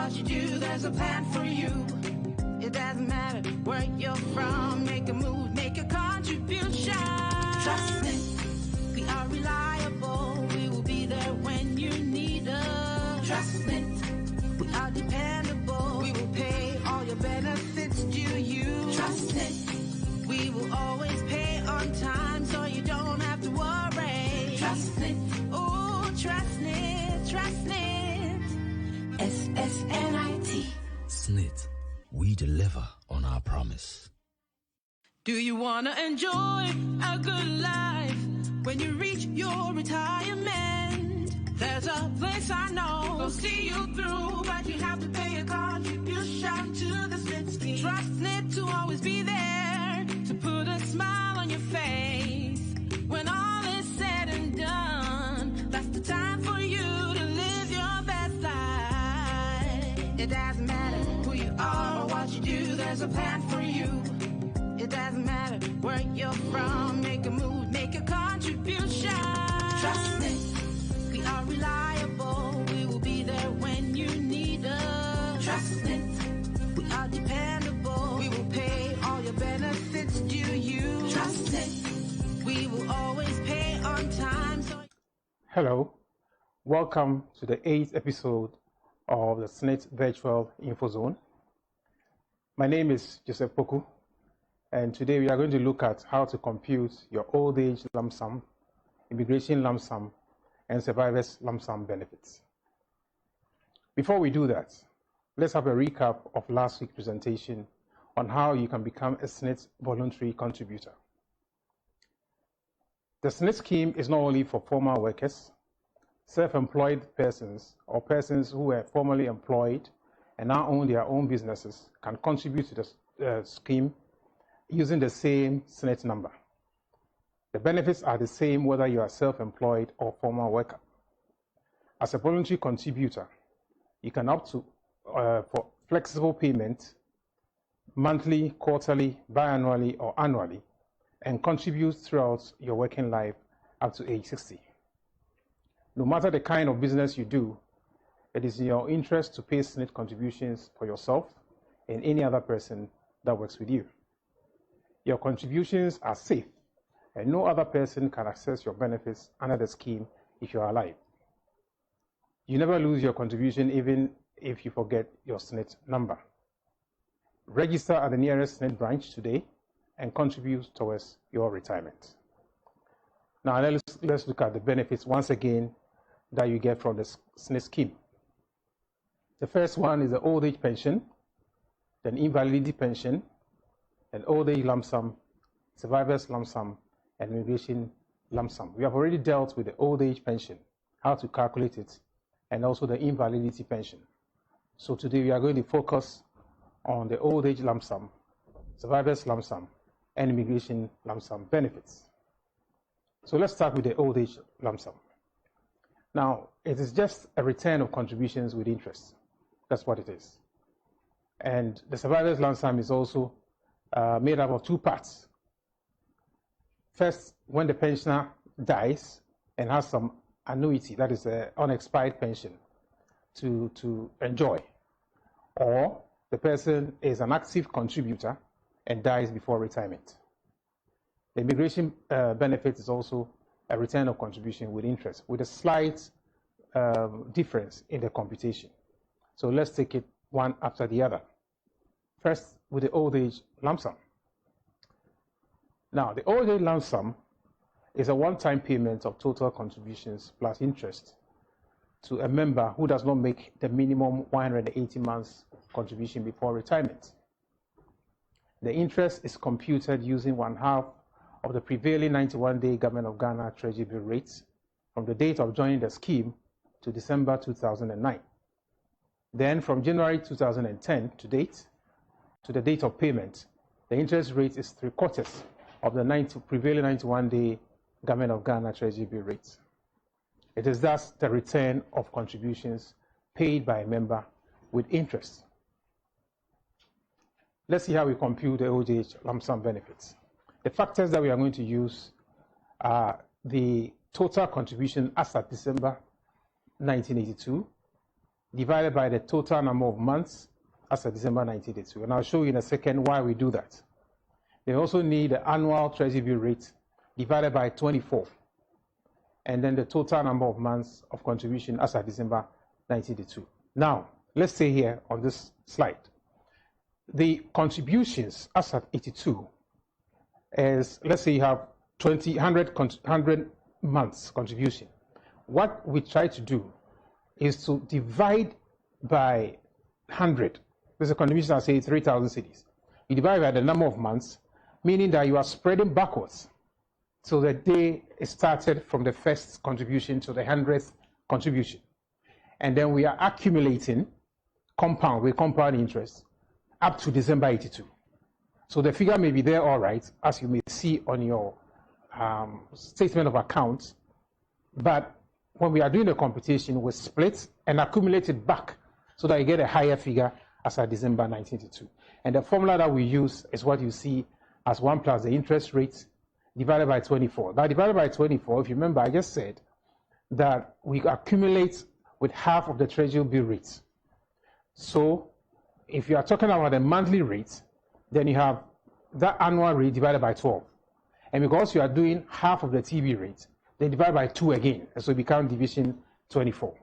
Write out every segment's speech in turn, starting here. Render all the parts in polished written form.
what you do, there's a plan for you. It doesn't matter where you're from, make a move, make a contribution. Trust SSNIT, we are reliable, we will be there when you need us. Trust SSNIT, we are dependable, we will pay all your benefits due you. Trust SSNIT, we will always pay on time so you don't have to worry. Trust SSNIT, oh, trust SSNIT, trust SSNIT. SSNIT. SSNIT, we deliver on our promise. Do you want to enjoy a good life when you reach your retirement? There's a place I know will see you through, but you have to pay a contribution to the SSNIT scheme. Trust SSNIT to always be there, to put a smile on your face. When all is said and done, that's the time for you to live your best life. It doesn't matter who you are or what you do, there's a plan for you. It doesn't matter where you're from, make a move, make a contribution. Trust SSNIT, we are reliable, we will be there when you need us. Trust SSNIT, we are dependable, we will pay all your benefits due you. Trust SSNIT, we will always pay on time. Hello, welcome to the 8th episode of the SSNIT Virtual Infozone. My name is Joseph Poku, and today we are going to look at how to compute your old age lump sum, immigration lump sum, and survivors lump sum benefits. Before we do that, let's have a recap of last week's presentation on how you can become a SSNIT voluntary contributor. The SSNIT scheme is not only for formal workers, self-employed persons, or persons who were formerly employed and now own their own businesses can contribute to the scheme using the same SSNIT number. The benefits are the same whether you are self-employed or formal worker. As a voluntary contributor, you can opt to for flexible payment, monthly, quarterly, biannually, or annually, and contribute throughout your working life up to age 60. No matter the kind of business you do, it is in your interest to pay SSNIT contributions for yourself and any other person that works with you. Your contributions are safe, and no other person can access your benefits under the scheme if you are alive. You never lose your contribution even if you forget your SSNIT number. Register at the nearest SSNIT branch today and contribute towards your retirement. Now let's look at the benefits once again that you get from the SSNIT scheme. The first one is the old age pension, then invalidity pension, and old age lump sum, survivors lump sum, and immigration lump sum. We have already dealt with the old age pension, how to calculate it, and also the invalidity pension. So today we are going to focus on the old age lump sum, survivors lump sum, and immigration lump sum benefits. So let's start with the old age lump sum. Now, it is just a return of contributions with interest. That's what it is. And the survivors lump sum is also made up of two parts. First, when the pensioner dies and has some annuity, that is an unexpired pension to enjoy, or the person is an active contributor and dies before retirement. The immigration benefit is also a return of contribution with interest, with a slight difference in the computation. So let's take it one after the other. First, with the old age lump sum. Now, the old age lump sum is a one-time payment of total contributions plus interest to a member who does not make the minimum 180 months contribution before retirement. The interest is computed using 1/2 of the prevailing 91-day Government of Ghana Treasury bill rates from the date of joining the scheme to December 2009. Then from January 2010 to date, to the date of payment, the interest rate is 3/4 of the prevailing 91-day Government of Ghana Treasury bill rates. It is thus the return of contributions paid by a member with interest. Let's see how we compute the old age lump sum benefits. The factors that we are going to use are the total contribution as at December 1982, divided by the total number of months as of December 1982. And I'll show you in a second why we do that. They also need the annual treasury bill rate divided by 24, and then the total number of months of contribution as of December 1982. Now, let's say here on this slide, the contributions as of 82 is, let's say you have 100 months contribution. What we try to do is to divide by 100. There's a contribution that says 3,000 cedis. You divide by the number of months, meaning that you are spreading backwards. So the day it started from the first contribution to the 100th contribution. And then we are accumulating with compound interest up to December 82. So the figure may be there all right, as you may see on your statement of accounts, but when we are doing the computation, we split and accumulate it back so that you get a higher figure as of December 1982. And the formula that we use is what you see as 1 plus the interest rate divided by 24. Now, divided by 24, if you remember, I just said that we accumulate with half of the treasury bill rate. So if you are talking about the monthly rate, then you have that annual rate divided by 12. And because you are doing half of the TB rate, then divide by 2 again, and so it becomes division 24.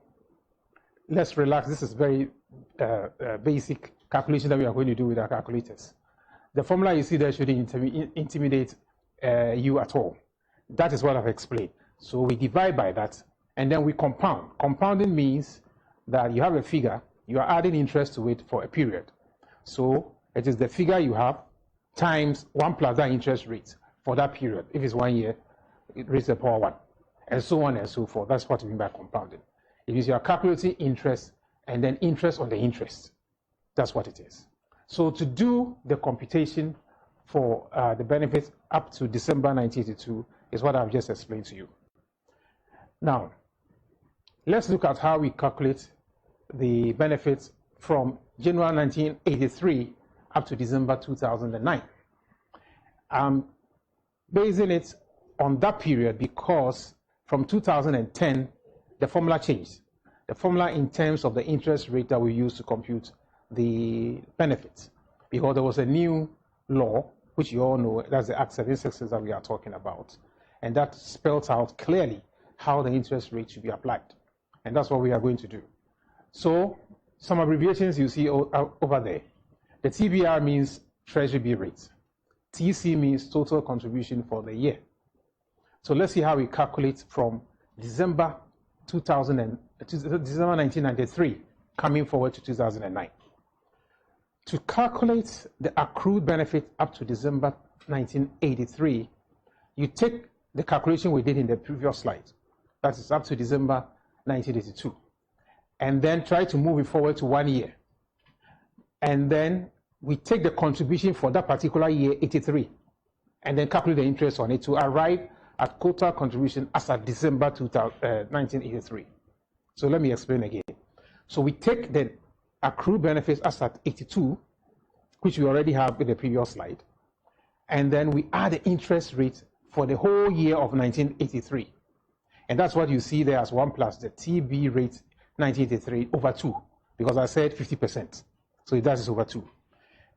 Let's relax. This is very basic calculation that we are going to do with our calculators. The formula you see there shouldn't intimidate you at all. That is what I've explained. So we divide by that, and then we compound. Compounding means that you have a figure, you are adding interest to it for a period. So it is the figure you have times 1 plus that interest rate for that period. If it's 1 year, it raised the power 1, and so on and so forth. That's what we mean by compounding. It means you are calculating interest and then interest on the interest. That's what it is. So to do the computation for the benefits up to December 1982 is what I've just explained to you. Now, let's look at how we calculate the benefits from January 1983 up to December 2009. I'm basing it on that period because from 2010, the formula changed. The formula in terms of the interest rate that we use to compute the benefits, because there was a new law, which you all know, that's the Act 766 that we are talking about. And that spells out clearly how the interest rate should be applied. And that's what we are going to do. So some abbreviations you see over there. The TBR means Treasury Bill Rate. TC means total contribution for the year. So let's see how we calculate from December 1993 coming forward to 2009. To calculate the accrued benefit up to December 1983, you take the calculation we did in the previous slide, that is up to December 1982, and then try to move it forward to 1 year. And then we take the contribution for that particular year, 83, and then calculate the interest on it to arrive at total contribution as of December 1983. So let me explain again. So we take the accrued benefits as at 82, which we already have in the previous slide, and then we add the interest rate for the whole year of 1983. And that's what you see there as 1 plus the TB rate 1983 over 2, because I said 50%. So that is over 2.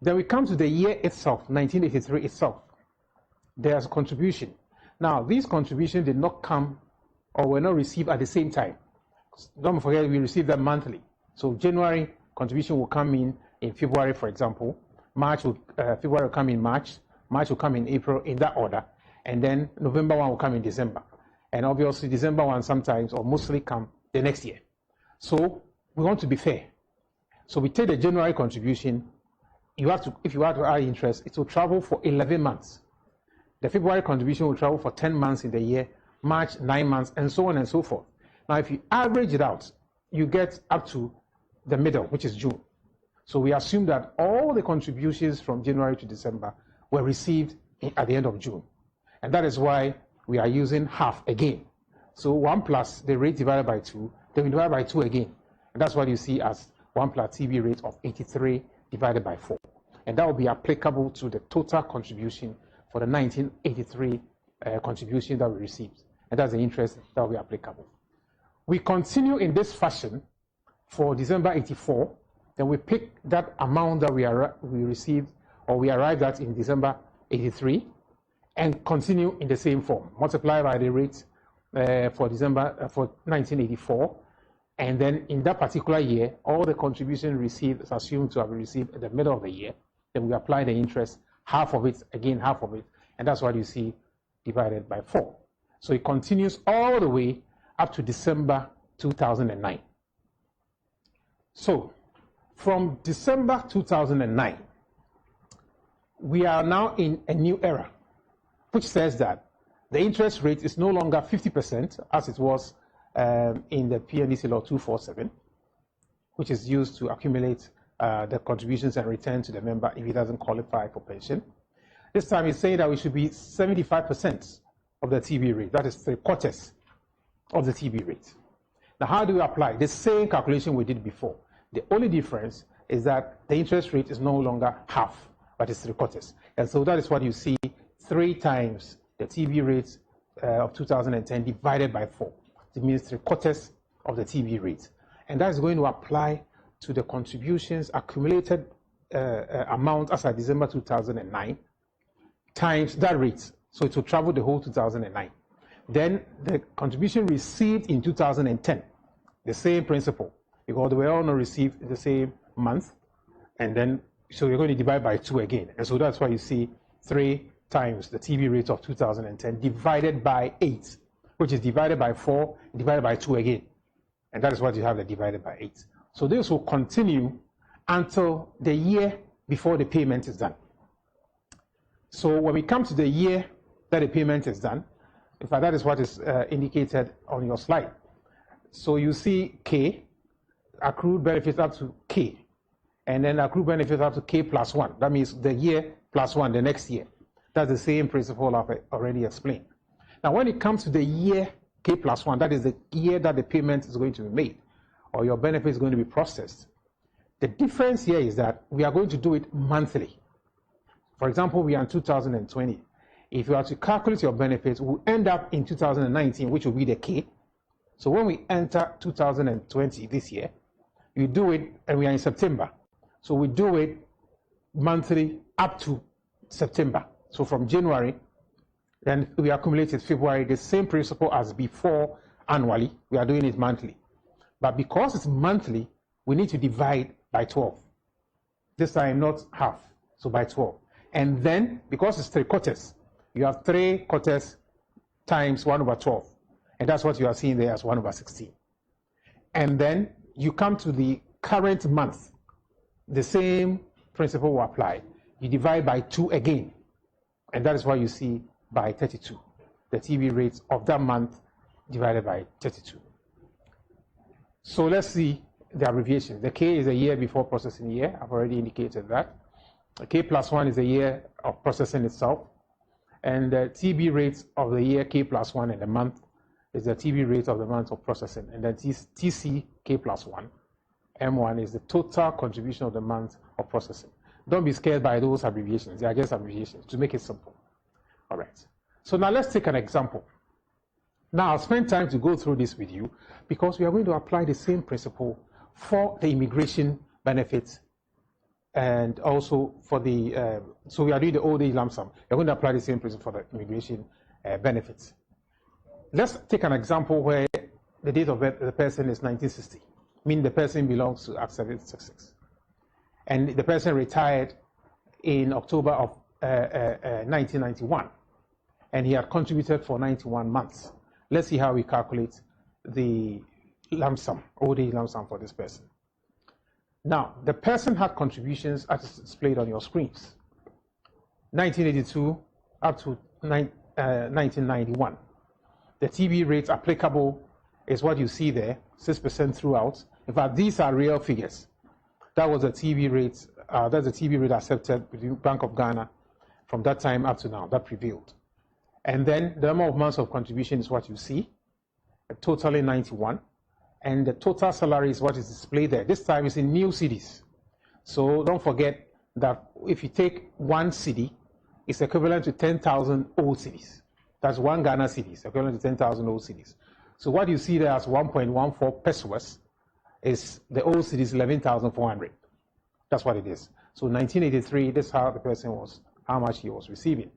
Then we come to the year itself, 1983 itself. There's a contribution. Now, these contributions did not come or were not received at the same time. Don't forget, we receive them monthly. So January contribution will come in February, for example. February will come in March. March will come in April, in that order. And then November 1 will come in December. And obviously, December 1 sometimes or mostly come the next year. So we want to be fair. So we take the January contribution. If you have to add interest, it will travel for 11 months. The February contribution will travel for 10 months in the year, March, 9 months, and so on and so forth. Now, if you average it out, you get up to the middle, which is June. So we assume that all the contributions from January to December were received at the end of June. And that is why we are using half again. So 1 plus the rate divided by 2, then we divide by 2 again. And that's what you see as 1 plus TB rate of 83 divided by 4. And that will be applicable to the total contribution for the 1983 contribution that we received. And that's the interest that will be applicable. We continue in this fashion for December 84, then we pick that amount that we received or we arrived at in December 83 and continue in the same form. Multiply by the rate for December for 1984, and then in that particular year, all the contribution received is assumed to have been received at the middle of the year. Then we apply the interest, half of it, again half of it, and that's what you see divided by 4. So it continues all the way up to December 2009. So from December 2009, we are now in a new era, which says that the interest rate is no longer 50% as it was in the PNDC Law 247, which is used to accumulate the contributions and return to the member if he doesn't qualify for pension. This time it's saying that we should be 75% of the TB rate, that is 3/4 of the TB rate. Now, how do we apply? The same calculation we did before. The only difference is that the interest rate is no longer half, but it's 3/4. And so that is what you see, 3 times the TB rate of 2010 divided by 4. It means 3/4 of the TB rate. And that is going to apply to the contributions accumulated amount as of December 2009 times that rate. So it will travel the whole 2009. Then the contribution received in 2010, the same principle, because they were all not received in the same month. And then, so you're going to divide by 2 again. And so that's why you see 3 times the TB rate of 2010 divided by 8, which is divided by 4, divided by 2 again. And that is what you have, the divided by 8. So this will continue until the year before the payment is done. So when we come to the year that the payment is done, in fact, that is what is indicated on your slide. So you see K, accrued benefits up to K, and then accrued benefits up to K plus 1. That means the year plus 1, the next year. That's the same principle I've already explained. Now, when it comes to the year K plus 1, that is the year that the payment is going to be made, or your benefit is going to be processed. The difference here is that we are going to do it monthly. For example, we are in 2020. If you are to calculate your benefits, we'll end up in 2019, which will be the K. So when we enter 2020 this year, you do it, and we are in September. So we do it monthly up to September. So from January, then we accumulate it February, the same principle as before annually. We are doing it monthly. But because it's monthly, we need to divide by 12. This time, not half, so by 12. And then, because it's 3/4, you have 3/4 times 1/12. And that's what you are seeing there as 1/16. And then you come to the current month. The same principle will apply. You divide by 2 again. And that is what you see by 32. The TB rate of that month divided by 32. So let's see the abbreviation. The K is a year before processing year. I've already indicated that. The K plus 1 is a year of processing itself. And the TB rate of the year K plus 1 in the month is the TB rate of the month of processing. And then TC K plus 1. M1 is the total contribution of the month of processing. Don't be scared by those abbreviations. They are just abbreviations to make it simple. All right. So now let's take an example. Now I'll spend time to go through this with you because we are going to apply the same principle for the immigration benefits and also for the, so we are doing the old age lump sum. We're going to apply the same principle for the immigration benefits. Let's take an example where the date of birth of the person is 1960, meaning the person belongs to Act 766. And the person retired in October of 1991, and he had contributed for 91 months. Let's see how we calculate the lump sum, old age lump sum for this person. Now, the person had contributions as displayed on your screens. 1982 up to 1991. The TB rate applicable is what you see there, 6% throughout. In fact, these are real figures. That was the TB rate, that's the TB rate accepted with the Bank of Ghana from that time up to now, that prevailed. And then the number of months of contribution is what you see, totally 91. And the total salary is what is displayed there. This time it's in new cedis. So don't forget that if you take 1 cedi, it's equivalent to 10,000 old cedis. That's 1 Ghana cedis, equivalent to 10,000 old cedis. So what you see there as 1.14 pesos is the old city is 11,400. That's what it is. So 1983, this is how the person was, how much he was receiving.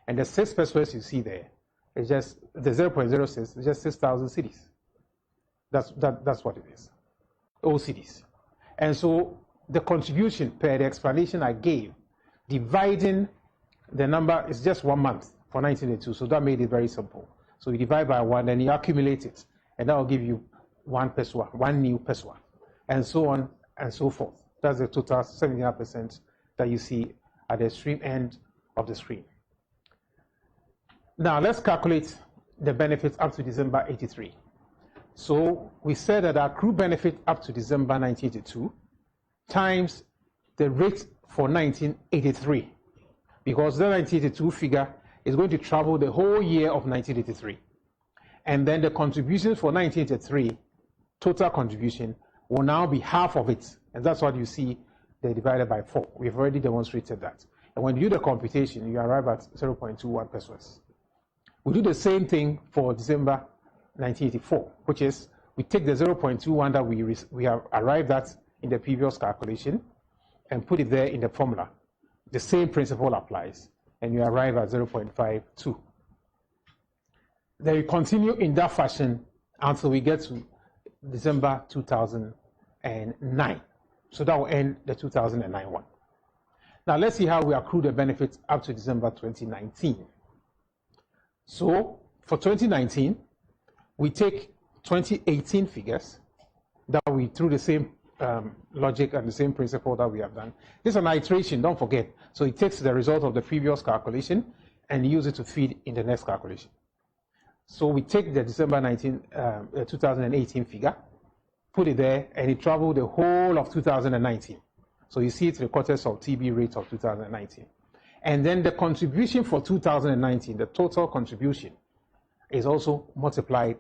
And the 6 pesos you see there is just the 0.06 is just 6,000 cities. That's what it is. Old cities. And so the contribution per the explanation I gave, dividing the number is just 1 month for 1982. So that made it very simple. So you divide by 1, then you accumulate it, and that will give you 1 peso, 1 new peso, and so on and so forth. That's the total 79% that you see at the extreme end of the screen. Now let's calculate the benefits up to December 83. So we said that our accrued benefit up to December 1982 times the rate for 1983, because the 1982 figure is going to travel the whole year of 1983. And then the contributions for 1983, total contribution, will now be half of it. And that's what you see, they divided by 4. We've already demonstrated that. And when you do the computation, you arrive at 0.21 pesos. We do the same thing for December 1984, which is we take the 0.21 that we have arrived at in the previous calculation and put it there in the formula. The same principle applies, and you arrive at 0.52. Then you continue in that fashion until we get to December 2009. So that will end the 2009 one. Now let's see how we accrue the benefits up to December 2019. So for 2019, we take 2018 figures that we, through the same logic and the same principle that we have done. This is an iteration, don't forget. So it takes the result of the previous calculation and use it to feed in the next calculation. So we take the December 2018 figure, put it there, and it traveled the whole of 2019. So you see it recorded as TB rate of 2019. And then the contribution for 2019, the total contribution, is also multiplied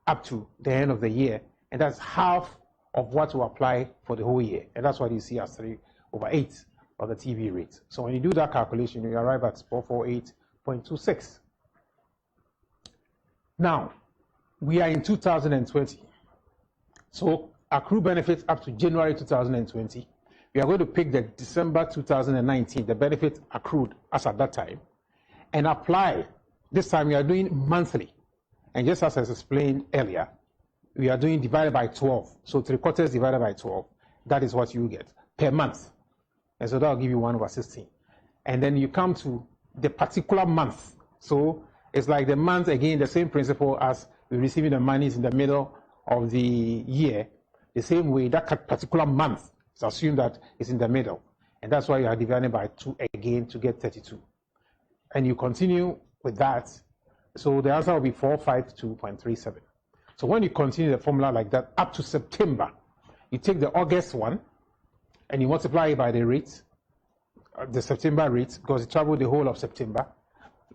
up to the end of the year. And that's half of what will apply for the whole year. And that's what you see as 3/8 of the TB rate. So when you do that calculation, you arrive at 448.26. Now, we are in 2020. So accrue benefits up to January 2020. We are going to pick the December 2019, the benefit accrued as at that time, and apply. This time we are doing monthly. And just as I explained earlier, we are doing divided by 12. So 3/4 divided by 12, that is what you get per month. And so that will give you 1/16. And then you come to the particular month. So it's like the month, again, the same principle as we're receiving the monies in the middle of the year. The same way, that particular month is assumed that it's in the middle. And that's why you are dividing by 2 again to get 32. And you continue with that. So the answer will be 452.37. So when you continue the formula like that up to September, you take the August one and you multiply it by the rate, the September rate, because it traveled the whole of September.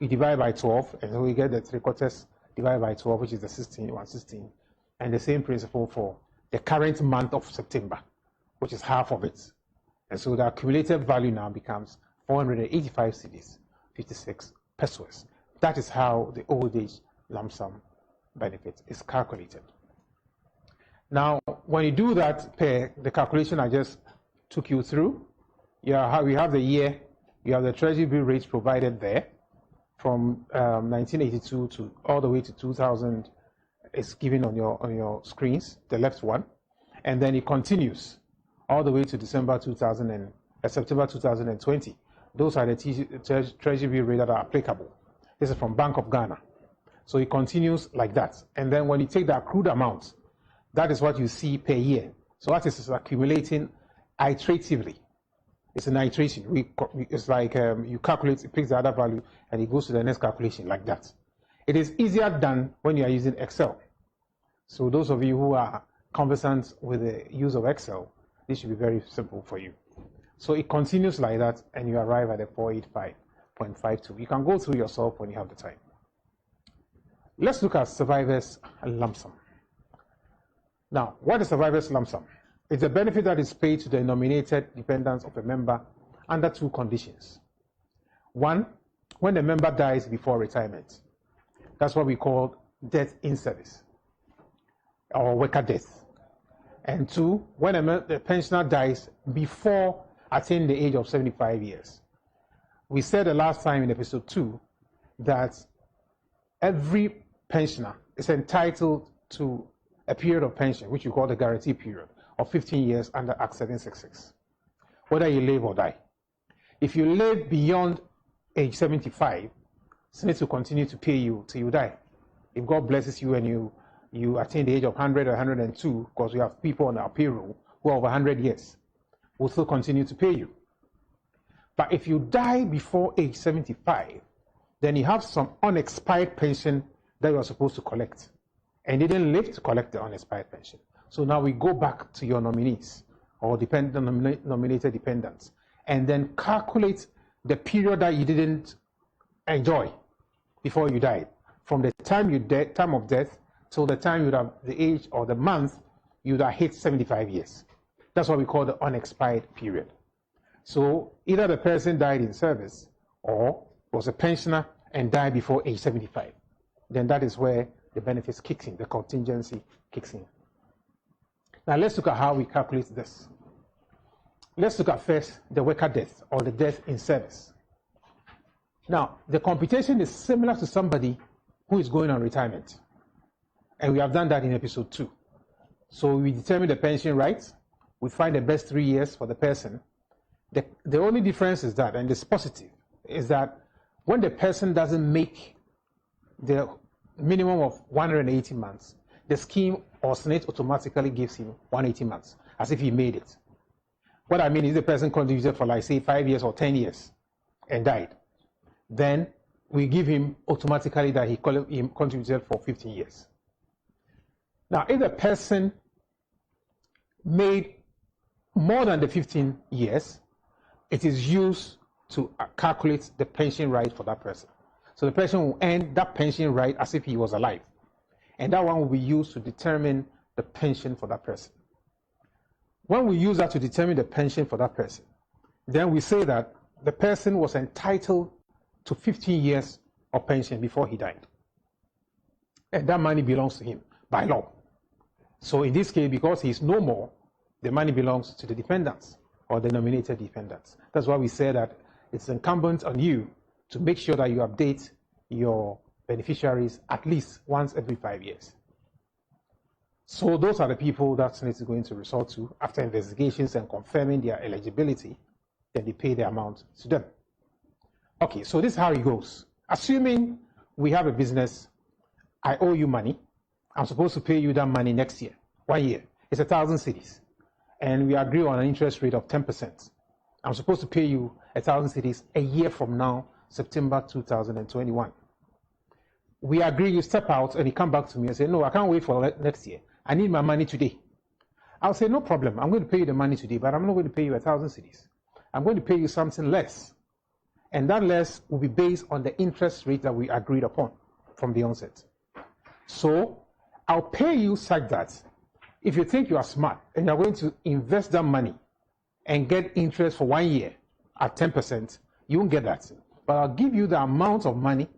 You divide by 12, and so we get the 3/4 divided by 12, which is the 116. And the same principle for the current month of September, which is half of it. And so the accumulated value now becomes 485 cedis, 56 pesos. That is how the old age lump sum benefit is calculated. Now, when you do that per the calculation I just took you through, we have the year, you have the treasury bill rates provided there from 1982 to all the way to 2000 is given on your screens, the left one, and then it continues all the way to September 2020. Those are the treasury bill rates that are applicable. This is from Bank of Ghana. So it continues like that. And then when you take the accrued amount, that is what you see per year. So that is accumulating iteratively. It's an iteration. It's like you calculate, it picks the other value, and it goes to the next calculation like that. It is easier done when you are using Excel. So those of you who are conversant with the use of Excel, this should be very simple for you. So it continues like that, and you arrive at the 485.52. You can go through yourself when you have the time. Let's look at survivor's lump sum. Now, what is survivor's lump sum? It's a benefit that is paid to the nominated dependents of a member under 2 conditions. One, when the member dies before retirement. That's what we call death in service or worker death. And 2, when the pensioner dies before attaining the age of 75 years. We said the last time in episode 2 that every pensioner is entitled to a period of pension, which we call the guarantee period, of 15 years under Act 766, whether you live or die. If you live beyond age 75, SSNIT will continue to pay you till you die. If God blesses you and you attain the age of 100 or 102, because we have people on our payroll who are over 100 years, we'll still continue to pay you. But if you die before age 75, then you have some unexpired pension that you are supposed to collect. And you didn't live to collect the unexpired pension. So now we go back to your nominees or nominated dependents and then calculate the period that you didn't enjoy before you died. From the time of death till the time you'd have the age or the month you'd have hit 75 years. That's what we call the unexpired period. So either the person died in service or was a pensioner and died before age 75. Then that is where the benefits kicks in, the contingency kicks in. Now let's look at how we calculate this. Let's look at first the worker death or the death in service. Now, the computation is similar to somebody who is going on retirement. And we have done that in episode 2. So we determine the pension rights. We find the best 3 years for the person. The only difference is that, and it's positive, is that when the person doesn't make the minimum of 180 months, the scheme or SSNIT automatically gives him 180 months, as if he made it. What I mean is the person contributed for, like, say, 5 years or 10 years and died. Then we give him automatically that he contributed for 15 years. Now, if the person made more than the 15 years, it is used to calculate the pension right for that person. So the person will earn that pension right as if he was alive. And that one will be used to determine the pension for that person. When we use that to determine the pension for that person, then we say that the person was entitled to 15 years of pension before he died. And that money belongs to him by law. So in this case, because he's no more, the money belongs to the dependents or the nominated dependents. That's why we say that it's incumbent on you to make sure that you update your beneficiaries at least once every 5 years. So those are the people that SSNIT is going to resort to after investigations and confirming their eligibility. Then they pay the amount to them. Okay, so this is how it goes. Assuming we have a business, I owe you money. I'm supposed to pay you that money next year, 1 year. It's 1,000 cedis. And we agree on an interest rate of 10%. I'm supposed to pay you 1,000 cedis a year from now, September 2021. We agree, you step out and you come back to me and say, no, I can't wait for next year. I need my money today. I'll say, no problem. I'm going to pay you the money today, but I'm not going to pay you 1,000 cedis. I'm going to pay you something less. And that less will be based on the interest rate that we agreed upon from the onset. So I'll pay you such that if you think you are smart and you're going to invest that money and get interest for 1 year at 10%, you won't get that. But I'll give you the amount of money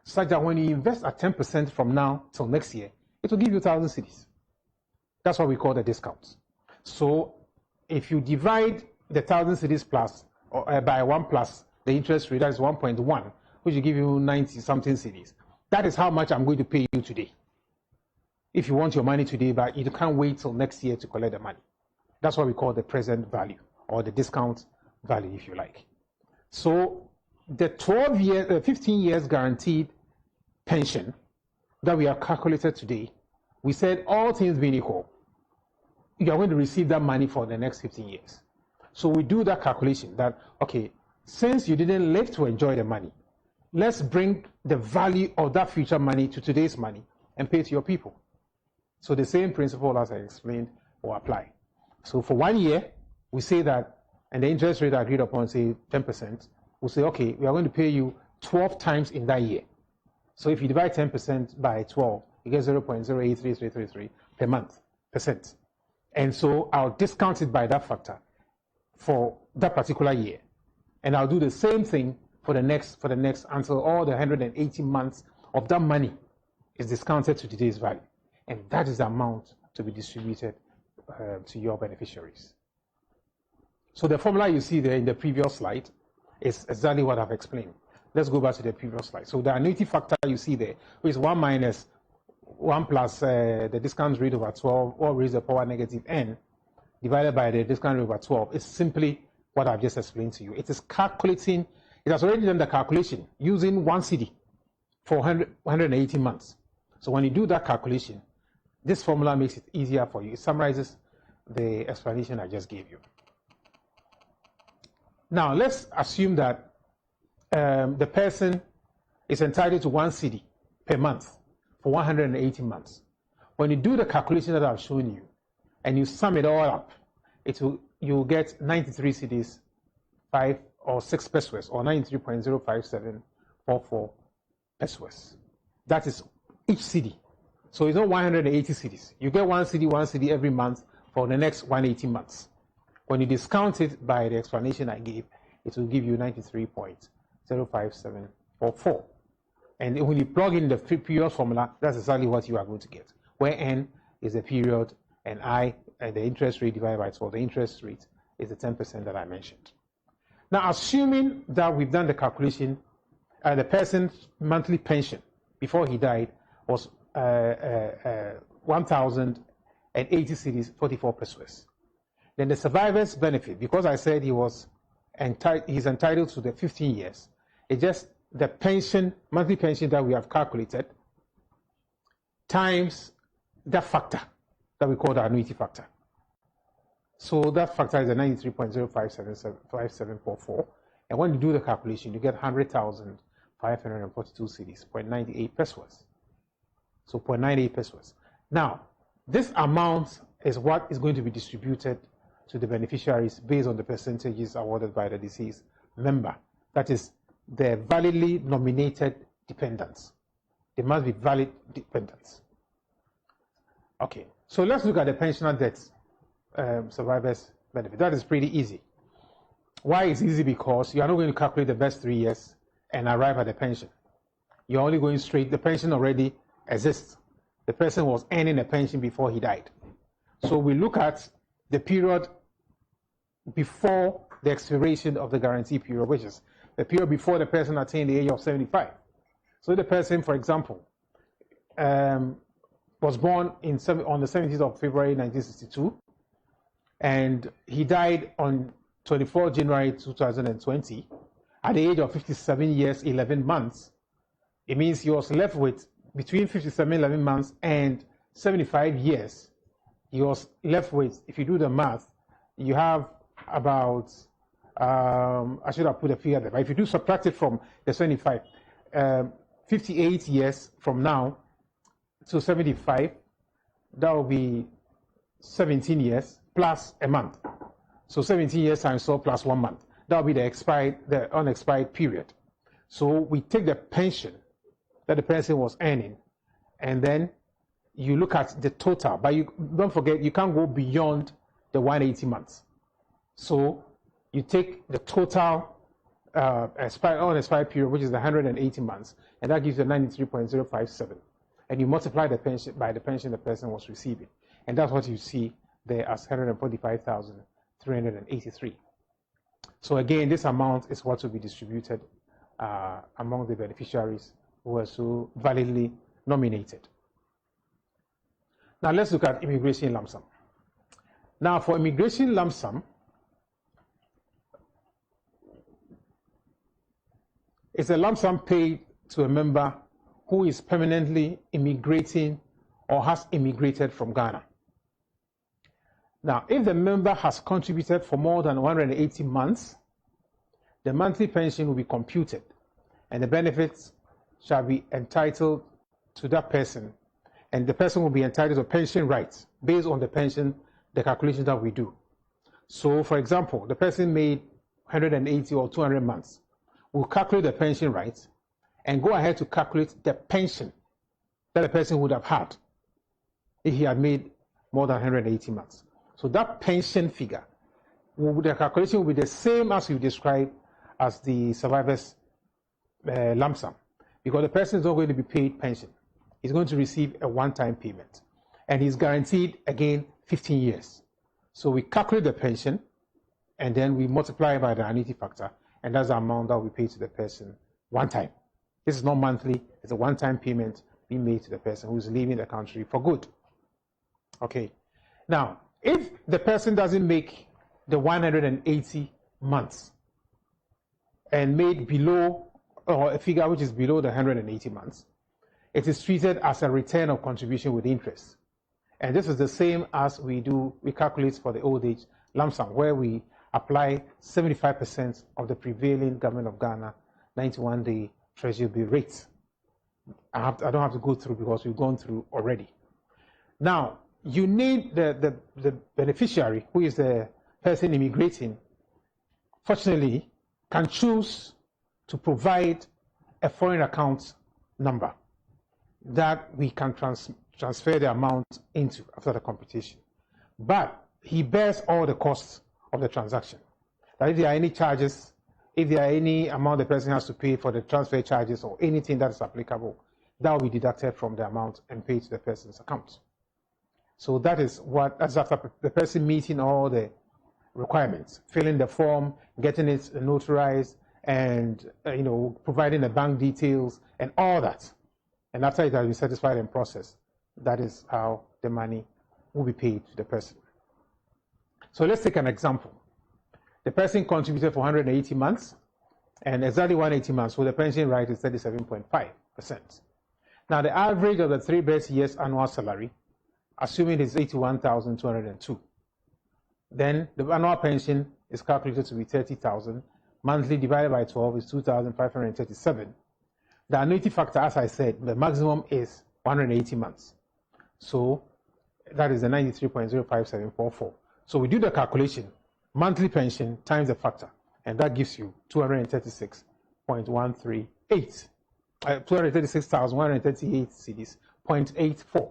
such that when you invest at 10% from now till next year, it will give you 1,000 cedis. That's what we call the discounts. So if you divide the 1,000 cedis plus or by 1 plus the interest rate, that is 1.1, which will give you 90 something cedis. That is how much I'm going to pay you today. If you want your money today, but you can't wait till next year to collect the money. That's what we call the present value or the discount value, if you like. So the 15 years guaranteed pension that we have calculated today, we said all things being equal, you are going to receive that money for the next 15 years. So we do that calculation that, okay, since you didn't live to enjoy the money, let's bring the value of that future money to today's money and pay to your people. So the same principle as I explained will apply. So for 1 year, we say that, and the interest rate agreed upon, say 10%, we'll say, okay, we are going to pay you 12 times in that year. So if you divide 10% by 12, you get 0.083333 per month, percent. And so I'll discount it by that factor for that particular year. And I'll do the same thing for the next until all the 180 months of that money is discounted to today's value. And that is the amount to be distributed your beneficiaries. So the formula you see there in the previous slide is exactly what I've explained. Let's go back to the previous slide. So the annuity factor you see there, which is 1 minus 1 plus the discount rate over 12, or raised to the power negative n, divided by the discount rate over 12, is simply what I've just explained to you. It is calculating, it has already done the calculation using 1 CD for 180 months. So when you do that calculation, this formula makes it easier for you. It summarizes the explanation I just gave you. Now, let's assume that the person is entitled to 1 CD per month for 180 months. When you do the calculation that I've shown you, and you sum it all up, you'll get 93 CDs, 5 or 6 pesos, or 93.05744 pesos. That is each CD. So it's not 180 CDs. You get 1 CD every month for the next 180 months. When you discount it by the explanation I gave, it will give you 93.05744. And when you plug in the period formula, that's exactly what you are going to get, where N is the period and I, and the interest rate divided by 12. The interest rate is the 10% that I mentioned. Now, assuming that we've done the calculation, the person's monthly pension before he died was 1,080 cedis, 44 pesos. Then the survivor's benefit, because I said he's entitled to the 15 years, it's just the pension, monthly pension that we have calculated, times that factor that we call the annuity factor. So that factor is a 93.05744. And when you do the calculation, you get 100,542 cedis, 0.98 pesos. So 0.98 pesos. Now, this amount is what is going to be distributed to the beneficiaries based on the percentages awarded by the deceased member. That is, the validly nominated dependents. They must be valid dependents. Okay, so let's look at the pensioner death survivors benefit. That is pretty easy. Why is easy? Because you are not going to calculate the best 3 years and arrive at the pension. You're only going straight, the pension already exists. The person was earning a pension before he died. So we look at the period before the expiration of the guarantee period, which is the period before the person attained the age of 75. So the person, for example, was born on the 17th of February 1962, and he died on 24 January 2020 at the age of 57 years, 11 months. It means he was left with between 57, 11 months and 75 years. He was left with, if you do the math, you have about, I should have put a figure there, but if you do subtract it from the 75, 58 years from now to 75, that will be 17 years plus a month. So 17 years times 4 plus 1 month. That will be the unexpired period. So we take the pension that the person was earning, and then you look at the total. But you don't forget, you can't go beyond the 180 months. So you take the total unexpired period, which is the 180 months, and that gives you 93.057. And you multiply the pension by the pension the person was receiving. And that's what you see there as 145,383. So again, this amount is what will be distributed among the beneficiaries who were so validly nominated. Now let's look at immigration lump sum. Now for immigration lump sum, it's a lump sum paid to a member who is permanently immigrating or has immigrated from Ghana. Now, if the member has contributed for more than 180 months, the monthly pension will be computed and the benefits shall be entitled to that person, and the person will be entitled to pension rights based on the pension, the calculation that we do. So, for example, the person made 180 or 200 months. We'll calculate the pension rights and go ahead to calculate the pension that the person would have had if he had made more than 180 months. So that pension figure, the calculation will be the same as you described as the survivor's lump sum, because the person is not going to be paid pension. He's going to receive a one-time payment, and he's guaranteed, again, 15 years. So we calculate the pension, and then we multiply by the annuity factor, and that's the amount that we pay to the person one time. This is not monthly, it's a one-time payment being made to the person who's leaving the country for good. Okay. Now, if the person doesn't make the 180 months and made below, or a figure which is below the 180 months, it is treated as a return of contribution with interest. And this is the same as we calculate for the old age lump sum, where we apply 75% of the prevailing Government of Ghana 91-day Treasury bill rates. I don't have to go through because we've gone through already. Now, you need the beneficiary, who is the person immigrating, fortunately, can choose to provide a foreign account number that we can transfer the amount into after the computation. But he bears all the costs of the transaction. That if there are any charges, if there are any amount the person has to pay for the transfer charges or anything that is applicable, that will be deducted from the amount and paid to the person's account. So that's after the person meeting all the requirements, filling the form, getting it notarized, and providing the bank details and all that. And after it has been satisfied and processed, that is how the money will be paid to the person. So let's take an example. The person contributed for 180 months, and exactly 180 months, so the pension rate is 37.5%. Now, the average of the 3 best years' annual salary, assuming it's 81,202, then the annual pension is calculated to be 30,000. Monthly divided by 12 is 2,537. The annuity factor, as I said, the maximum is 180 months. So that is the 93.05744. So we do the calculation, monthly pension times the factor, and that gives you 236.138. 236,138 cedis, 0.84.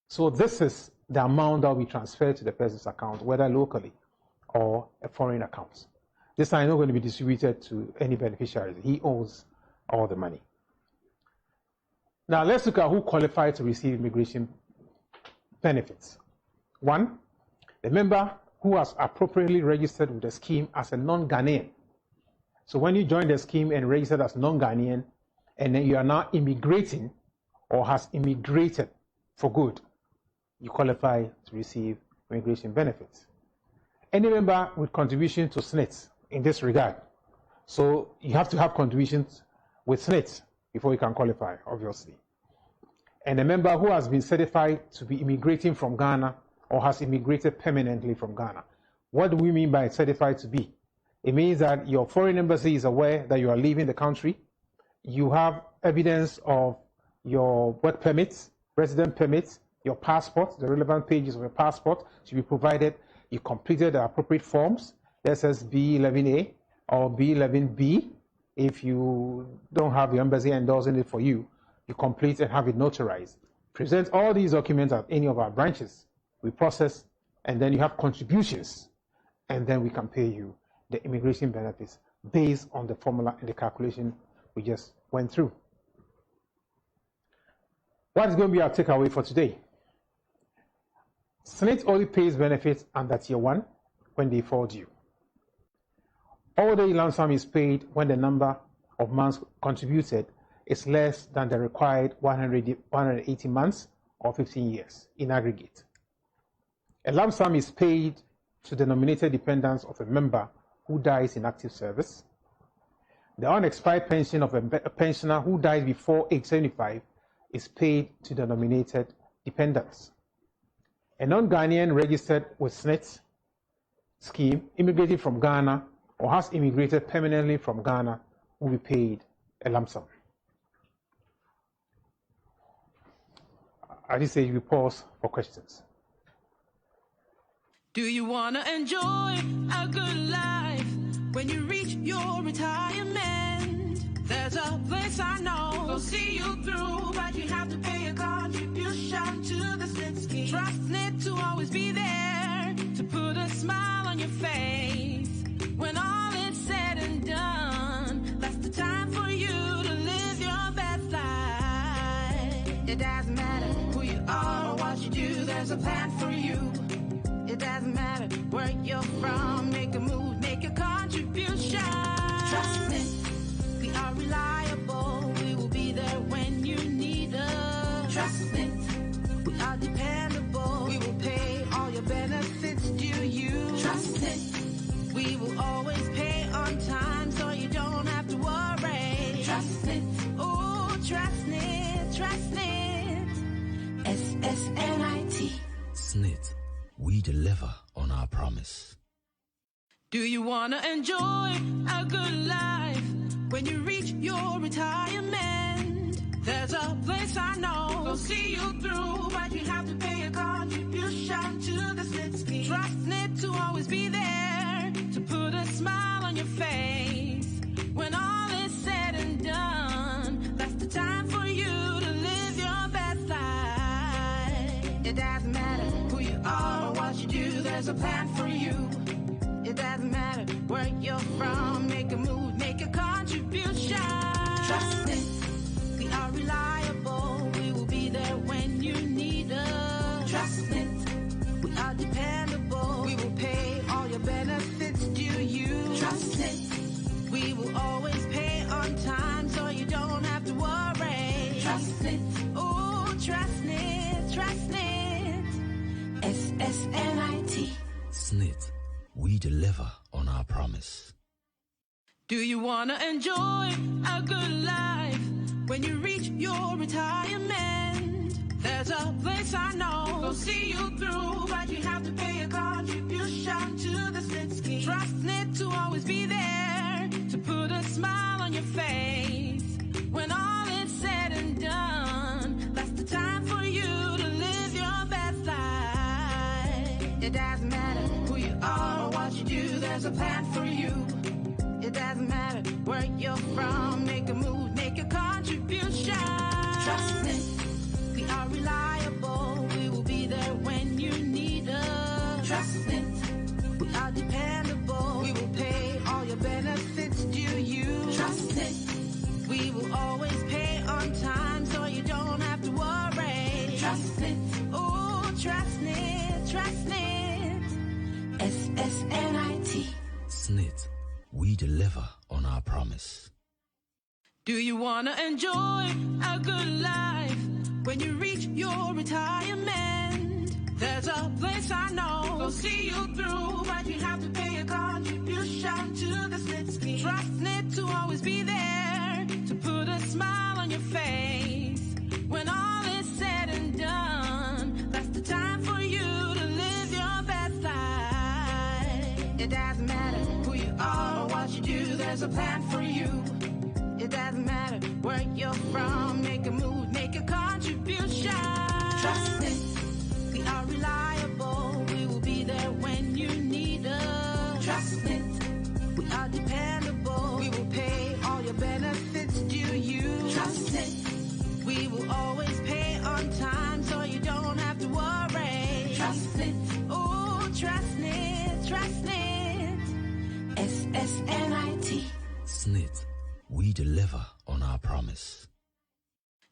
So this is the amount that we transfer to the person's account, whether locally or a foreign account. This time is not going to be distributed to any beneficiaries. He owns all the money. Now let's look at who qualified to receive immigration benefits. 1, the member who has appropriately registered with the scheme as a non-Ghanaian. So when you join the scheme and registered as non-Ghanaian, and then you are now immigrating or has immigrated for good, you qualify to receive immigration benefits. Any member with contribution to SSNIT in this regard. So you have to have contributions with SSNIT before you can qualify, obviously. And a member who has been certified to be immigrating from Ghana or has immigrated permanently from Ghana. What do we mean by certified to be? It means that your foreign embassy is aware that you are leaving the country. You have evidence of your work permits, resident permits, your passport, the relevant pages of your passport should be provided. You completed the appropriate forms, that says B11A or B11B. If you don't have the embassy endorsing it for you, you complete and have it notarized. Present all these documents at any of our branches. We process, and then you have contributions, and then we can pay you the immigration benefits based on the formula and the calculation we just went through. What is going to be our takeaway for today? SSNIT only pays benefits under Tier 1 when they fall due. All the lump sum is paid when the number of months contributed is less than the required 180 months or 15 years in aggregate. A lump sum is paid to the nominated dependents of a member who dies in active service. The unexpired pension of a pensioner who dies before age 75 is paid to the nominated dependents. A non-Ghanaian registered with SSNIT scheme immigrating from Ghana or has immigrated permanently from Ghana will be paid a lump sum. At this stage, we pause for questions. Do you want to enjoy a good life when you reach your retirement? There's a place I know will see you through, but you have to pay a contribution to the SSNIT scheme. Trust SSNIT to always be there, to put a smile on your face. When all is said and done, that's the time for you to live your best life. It doesn't matter who you are or what you do, there's a plan for you. on time so you don't have to worry. Trust it. Oh, trust it, trust it. SSNIT. SSNIT. We deliver on our promise. Do you want to enjoy a good life when you reach your retirement? There's a place I know will see you through, but you have to pay a contribution to the SSNIT scheme. Trust SSNIT to always be there, to put a smile on your face. When all is said and done, that's the time for you to live your best life. It doesn't matter who you are or what you do, there's a plan for you. It doesn't matter where you're from, make a move, make a contribution. Trust it, we are reliable, we will be there when you need us. Trust it, we are dependable, we will pay all your benefits due you. Trust it, we will always pay on time so you don't have to worry. Trust it, oh, trust it, trust it. SSNIT. SSNIT. We deliver on our promise. Do you want to enjoy a good life when you reach your retirement? There's a place I know will see you through, but you have to pay a contribution to the SSNIT scheme. Trust SSNIT to always be there, to put a smile on your face. When all is said and done, that's the time for you to live your best life. It doesn't matter who you are or what you do, there's a plan for you. It doesn't matter where you're from, make a move, make a contribution. Trust it, we are reliable, we will be there when you need us. Trust it, we are dependable, we will pay all your benefits due you. Trust it, we will always pay on time so you don't have to worry. Trust it, oh, trust it, trust it. SSNIT. SSNIT. We deliver on our promise. Do you want to enjoy a good life when you reach your retirement? There's a place I know will see you through, but you have to pay a contribution to the SSNIT scheme. Trust SSNIT to always be there, to put a smile on your face. When all is said and done, that's the time for you to live your best life. It doesn't matter who you are or what you do, there's a plan for you. It doesn't matter where you're from, make a move, make a contribution. Trust it, we are reliable, we will be there when you need us. Trust it, we are dependable, we will pay all your benefits due you. Trust it, we will always pay on time so you don't have to worry. Trust it, oh, trust it, trust it. SSNIT. SSNIT. We deliver on our promise.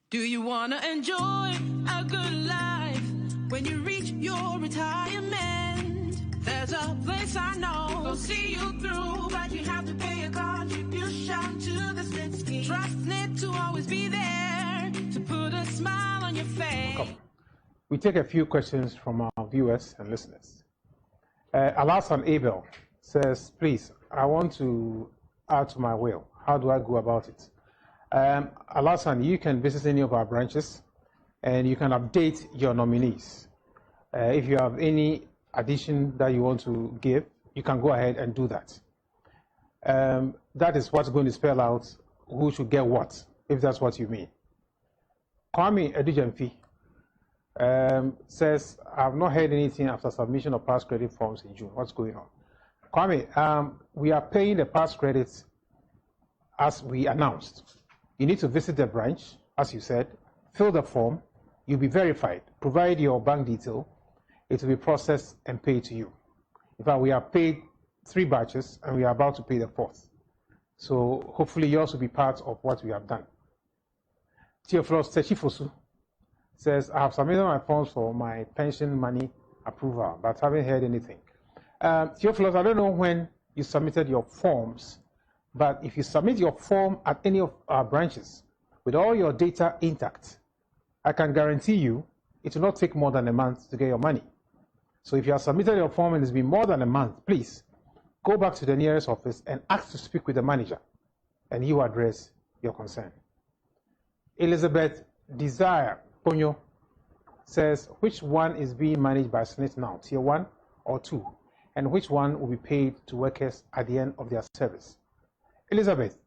Do you want to enjoy a good life when you reach your retirement? There's a place I know will see you through, but you have to pay a contribution to the SSNIT scheme. Trust SSNIT to always be there, to put a smile on your face. Welcome. We take a few questions from our viewers and listeners. Alasan Abel says, please, I want to add to my will. How do I go about it? Alasan, you can visit any of our branches and you can update your nominees. If you have any addition that you want to give, you can go ahead and do that. That is what's going to spell out who should get what, if that's what you mean. Kwame Edujemfi says, I've not heard anything after submission of past credit forms in June. What's going on? Kwame, we are paying the past credits as we announced. You need to visit the branch, as you said, fill the form, you'll be verified, provide your bank detail, it will be processed and paid to you. In fact, we have paid 3 batches and we are about to pay the 4th. So hopefully yours will be part of what we have done. Theophilus Techifosu says, I have submitted my forms for my pension money approval, but haven't heard anything. Theophilus, I don't know when you submitted your forms, but if you submit your form at any of our branches with all your data intact, I can guarantee you it will not take more than a month to get your money. So if you have submitted your form and it's been more than a month, please go back to the nearest office and ask to speak with the manager, and he will address your concern. Elizabeth Desire Ponyo says, which one is being managed by SSNIT now, Tier 1 or 2? And which one will be paid to workers at the end of their service? Elizabeth,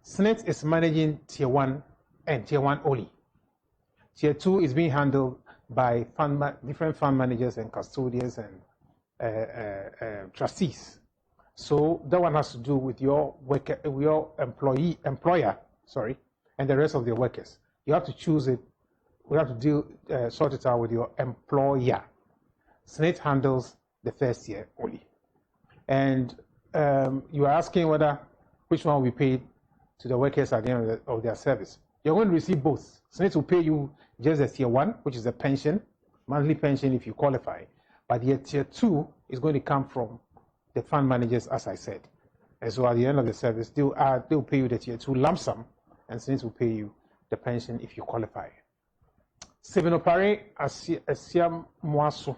SSNIT is managing Tier 1 and Tier 1 only. Tier 2 is being handled by different fund managers and custodians and trustees. So that one has to do with your worker, your employer, and the rest of the workers. You have to choose it. We have to sort it out with your employer. SSNIT handles the first year only. And you are asking which one will be paid to the workers at the end of their service. You're going to receive both. SSNIT will pay you just the Tier 1, which is a pension, monthly pension if you qualify. But the Tier 2 is going to come from the fund managers, as I said. And so at the end of the service, they'll pay you the Tier 2 lump sum, and SSNIT will pay you the pension if you qualify. Sevenopare Asiam Mwasu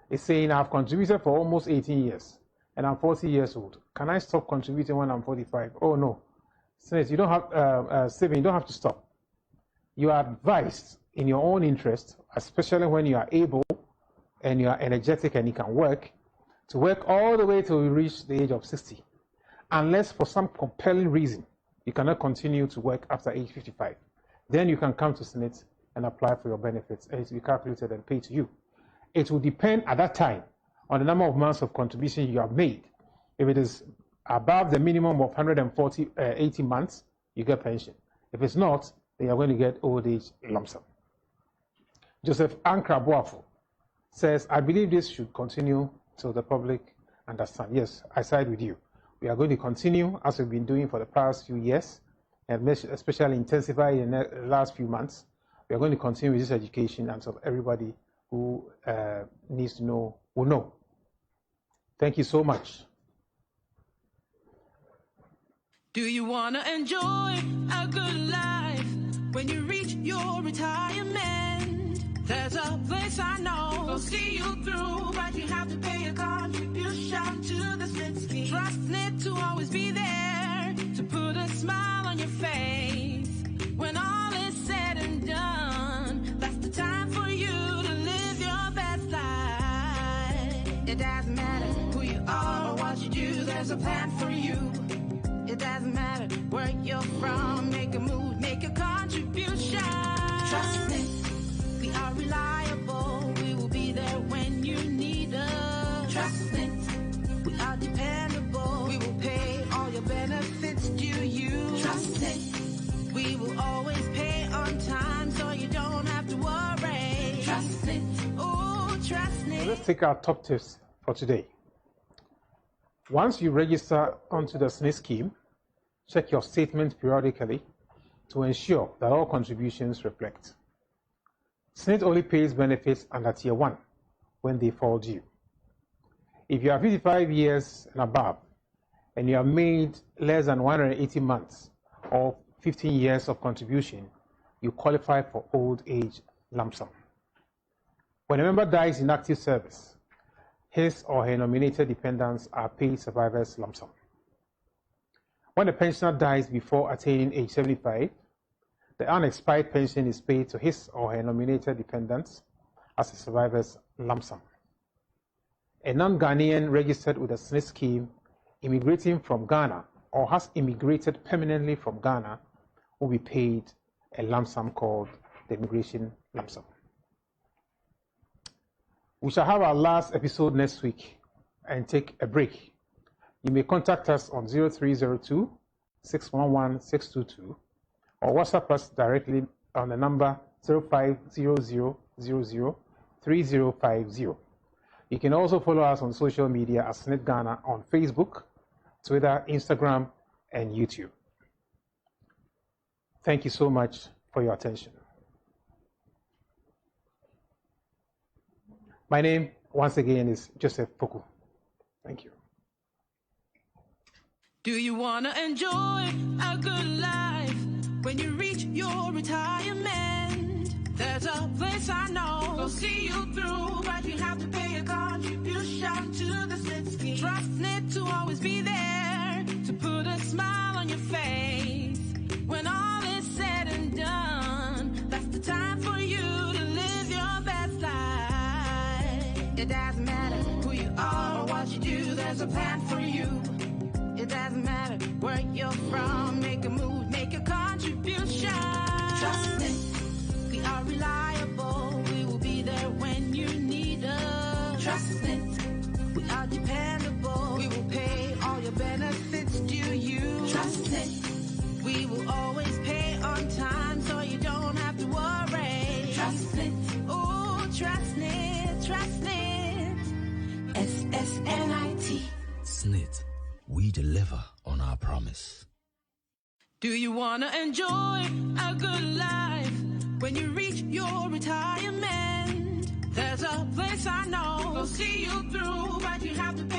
is saying, I've contributed for almost 18 years, and I'm 40 years old. Can I stop contributing when I'm 45? Oh, no. SSNIT, you don't have, saving, you don't have to stop. You are advised in your own interest, especially when you are able and you are energetic and you can work, to work all the way till you reach the age of 60. Unless for some compelling reason, you cannot continue to work after age 55. Then you can come to SSNIT and apply for your benefits, and it will be calculated and paid to you. It will depend at that time on the number of months of contribution you have made. If it is above the minimum of 80 months, you get pension. If it's not, then you're going to get old age lump sum. Joseph Ankra Boafo says, I believe this should continue till the public understand. Yes, I side with you. We are going to continue as we've been doing for the past few years, and especially intensify in the last few months. We are going to continue with this education until everybody who needs to know will know. Thank you so much. Do you want to enjoy a good life when you reach your retirement? There's a place I know will see you through, but you have to pay a contribution to the SSNIT scheme. Trust SSNIT to always be there, to put a smile on your face. When all is said and done, that's the time for you to live your best life. It doesn't matter who you are or what you do, there's a plan for you. It doesn't matter where you're from, make a move, make a contribution. Trust SSNIT, we are reliable, we will be there when you need us. Trust SSNIT, we are dependable, we will pay all your benefits to you. Trust SSNIT, we will always pay on time so you don't have to worry. Trust SSNIT, oh, trust SSNIT. Let's take our top tips for today. Once you register onto the SSNIT scheme, check your statement periodically to ensure that all contributions reflect. SSNIT only pays benefits under Tier 1 when they fall due. If you are 55 years and above, and you have made less than 180 months or 15 years of contribution, you qualify for old age lump sum. When a member dies in active service, his or her nominated dependents are paid survivors lump sum. When a pensioner dies before attaining age 75, the unexpired pension is paid to his or her nominated dependents as a survivor's lump sum. A non-Ghanaian registered with the SSNIT scheme immigrating from Ghana or has immigrated permanently from Ghana will be paid a lump sum called the Emigration lump sum. We shall have our last episode next week and take a break. You may contact us on 0302 611 622 or WhatsApp us directly on the number 050000 3050. You can also follow us on social media as SSNIT Ghana on Facebook, Twitter, Instagram, and YouTube. Thank you so much for your attention. My name, once again, is Joseph Poku. Thank you. Do you want to enjoy a good life when you reach your retirement? There's a place I know will see you through, but you have to pay a contribution to the SSNIT scheme. Trust SSNIT to always There's a plan for you. It doesn't matter where you're from. Make a move, make a contribution. Trust it. We are reliable. We will be there when you need us. Trust it. We are dependable. We will pay all your benefits due you. Trust it. We will always pay on time, so you don't have to worry. Trust it. Oh, trust it. Trust it. SSNIT. SNIT. We deliver on our promise. Do you want to enjoy a good life when you reach your retirement? There's a place I know will see you through, but you have to pay